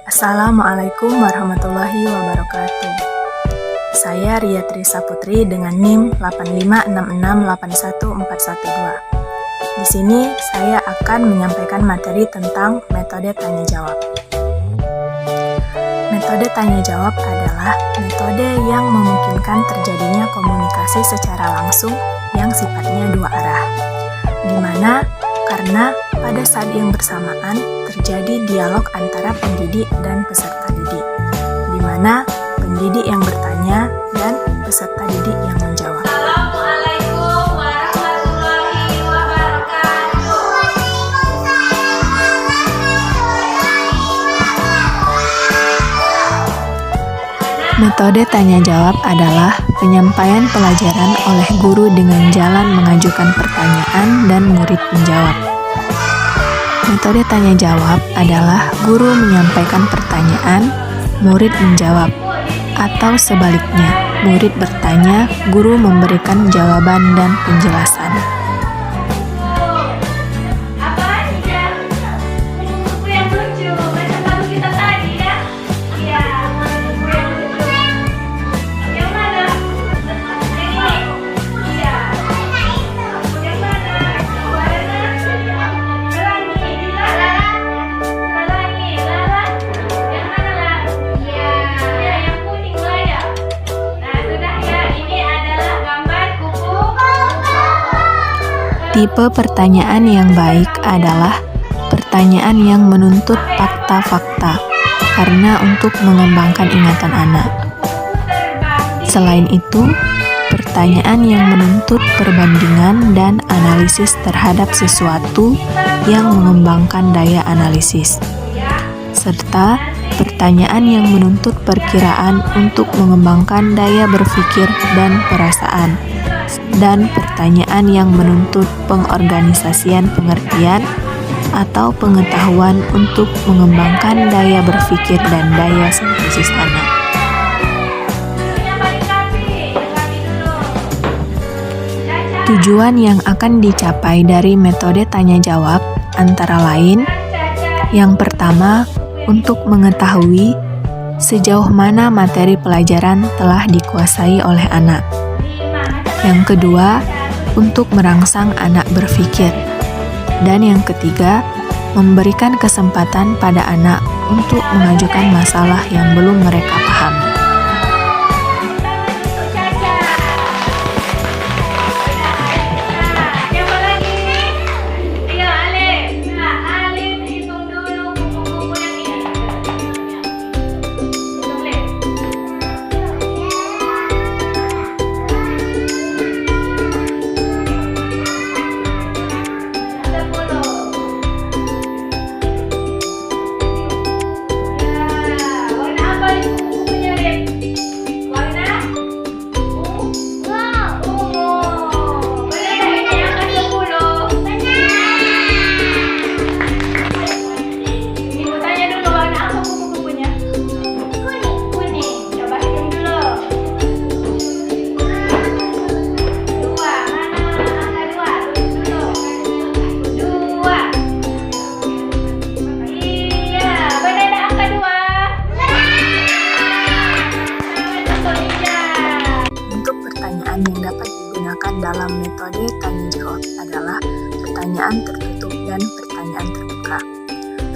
Assalamualaikum warahmatullahi wabarakatuh. Saya Ria Trisa Putri dengan NIM 8566814112. Di sini saya akan menyampaikan materi tentang metode tanya jawab. Metode tanya jawab adalah metode yang memungkinkan terjadinya komunikasi secara langsung yang sifatnya dua arah, di mana karena pada saat yang bersamaan terjadi dialog antara pendidik dan peserta didik, di mana pendidik yang bertanya dan peserta didik yang menjawab. Assalamualaikum warahmatullahi wabarakatuh. Metode tanya jawab adalah penyampaian pelajaran oleh guru dengan jalan mengajukan pertanyaan dan murid menjawab. Metode tanya jawab adalah guru menyampaikan pertanyaan, murid menjawab, atau sebaliknya, murid bertanya, guru memberikan jawaban dan penjelasan. Apa aja? Buku yang lucu, macam lagu kita tadi ya? Iya, buku yang lucu. Yang mana? Yang ini? Iya. Yang mana? Warna? Pelangi, pelangi, lalat. Yang mana lah? Iya, yang kuning lah ya. Nah, sudah ya, ini adalah gambar kupu. Tipe pertanyaan yang baik adalah pertanyaan yang menuntut fakta-fakta, karena untuk mengembangkan ingatan anak. Selain itu, pertanyaan yang menuntut perbandingan dan analisis terhadap sesuatu yang mengembangkan daya analisis, serta pertanyaan yang menuntut perkiraan untuk mengembangkan daya berpikir dan perasaan, dan pertanyaan yang menuntut pengorganisasian pengertian atau pengetahuan untuk mengembangkan daya berpikir dan daya sintesis anak. Tujuan yang akan dicapai dari metode tanya jawab antara lain: yang pertama, untuk mengetahui sejauh mana materi pelajaran telah dikuasai oleh anak. Yang kedua, untuk merangsang anak berpikir. Dan yang ketiga, memberikan kesempatan pada anak untuk mengajukan masalah yang belum mereka pahami. Yang dapat digunakan dalam metode tanya jawab adalah pertanyaan tertutup dan pertanyaan terbuka.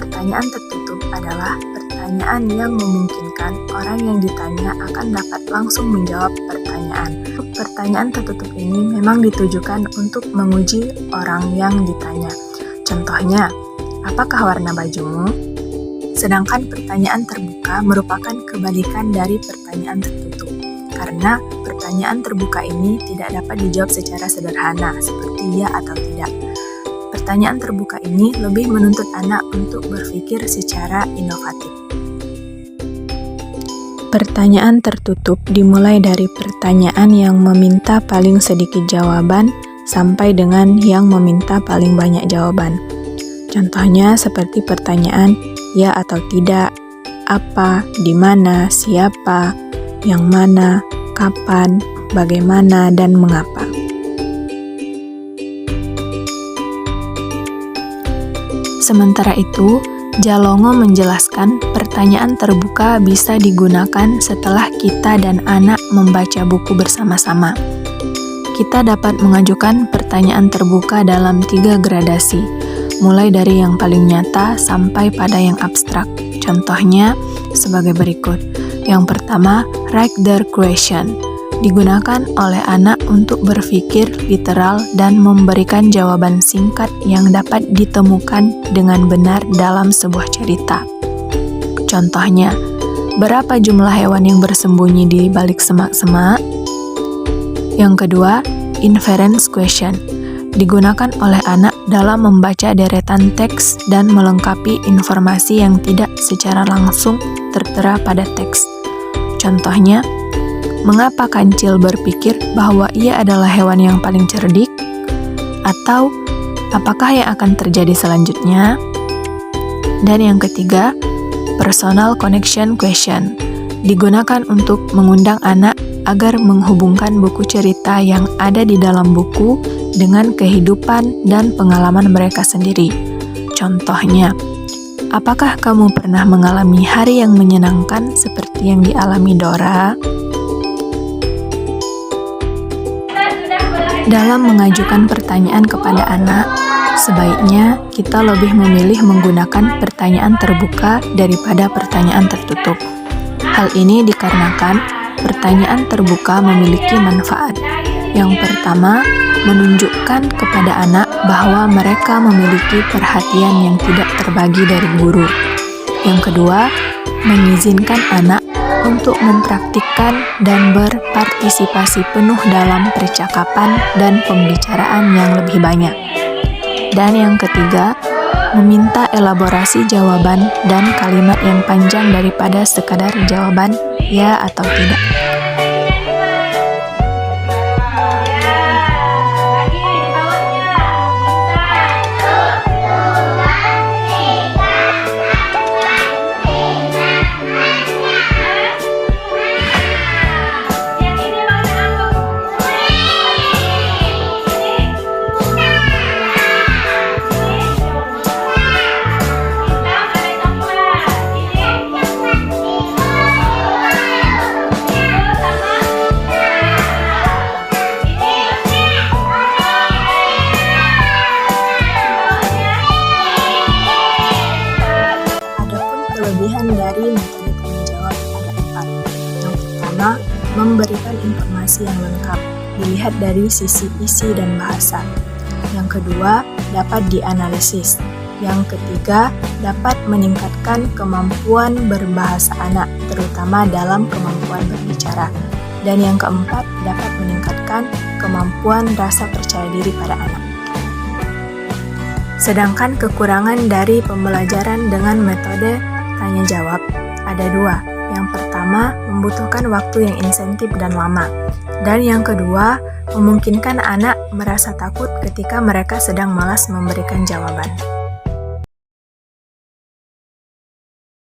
Pertanyaan tertutup adalah pertanyaan yang memungkinkan orang yang ditanya akan dapat langsung menjawab pertanyaan. Pertanyaan tertutup ini memang ditujukan untuk menguji orang yang ditanya. Contohnya, apakah warna bajumu? Sedangkan pertanyaan terbuka merupakan kebalikan dari pertanyaan tertutup, karena pertanyaan terbuka ini tidak dapat dijawab secara sederhana, seperti ya atau tidak. Pertanyaan terbuka ini lebih menuntut anak untuk berpikir secara inovatif. Pertanyaan tertutup dimulai dari pertanyaan yang meminta paling sedikit jawaban sampai dengan yang meminta paling banyak jawaban. Contohnya seperti pertanyaan ya atau tidak, apa, di mana, siapa, yang mana, kapan, bagaimana, dan mengapa. Sementara itu, Jalongo menjelaskan pertanyaan terbuka bisa digunakan setelah kita dan anak membaca buku bersama-sama. Kita dapat mengajukan pertanyaan terbuka dalam 3 gradasi, mulai dari yang paling nyata sampai pada yang abstrak. Contohnya sebagai berikut. Yang pertama, write their question. Digunakan oleh anak untuk berpikir literal dan memberikan jawaban singkat yang dapat ditemukan dengan benar dalam sebuah cerita. Contohnya, berapa jumlah hewan yang bersembunyi di balik semak-semak? Yang kedua, inference question. Digunakan oleh anak dalam membaca deretan teks dan melengkapi informasi yang tidak secara langsung tertera pada teks. Contohnya, mengapa kancil berpikir bahwa ia adalah hewan yang paling cerdik? Atau, apakah yang akan terjadi selanjutnya? Dan yang ketiga, personal connection question. Digunakan untuk mengundang anak agar menghubungkan buku cerita yang ada di dalam buku dengan kehidupan dan pengalaman mereka sendiri. Contohnya, apakah kamu pernah mengalami hari yang menyenangkan seperti yang dialami Dora? Dalam mengajukan pertanyaan kepada anak, sebaiknya kita lebih memilih menggunakan pertanyaan terbuka daripada pertanyaan tertutup. Hal ini dikarenakan pertanyaan terbuka memiliki manfaat. Yang pertama, menunjukkan kepada anak bahwa mereka memiliki perhatian yang tidak terbagi dari guru. Yang kedua, mengizinkan anak untuk mempraktikkan dan berpartisipasi penuh dalam percakapan dan pembicaraan yang lebih banyak. Dan yang ketiga, meminta elaborasi jawaban dan kalimat yang panjang daripada sekadar jawaban ya atau tidak. Kelebihan dari metode tanya jawab ada 4. Yang pertama, memberikan informasi yang lengkap, dilihat dari sisi isi dan bahasa. Yang kedua, dapat dianalisis. Yang ketiga, dapat meningkatkan kemampuan berbahasa anak, terutama dalam kemampuan berbicara. Dan yang keempat, dapat meningkatkan kemampuan rasa percaya diri pada anak. Sedangkan kekurangan dari pembelajaran dengan metode tanya jawab ada 2. Yang pertama, membutuhkan waktu yang insentif dan lama. Dan yang kedua, memungkinkan anak merasa takut ketika mereka sedang malas memberikan jawaban.